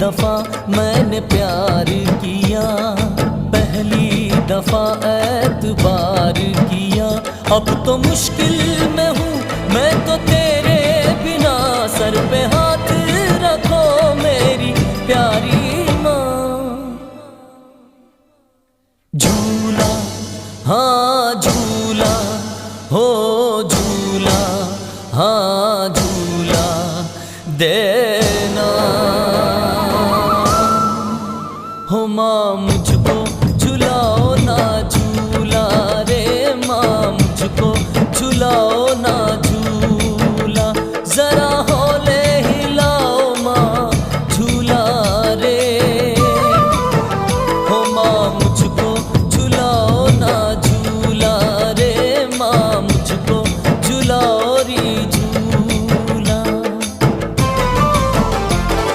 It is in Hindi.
दफा मैंने प्यार किया, पहली दफा एतबार किया। अब तो मुश्किल में हूँ मैं तो तेरे बिना, सर पे हाथ रखो मेरी प्यारी माँ। झूला हाँ झूला हो झूला, हाँ झूला देना हो माँ मुझको झुलाओ ना झूला रे, माँ मुझको झुलाओ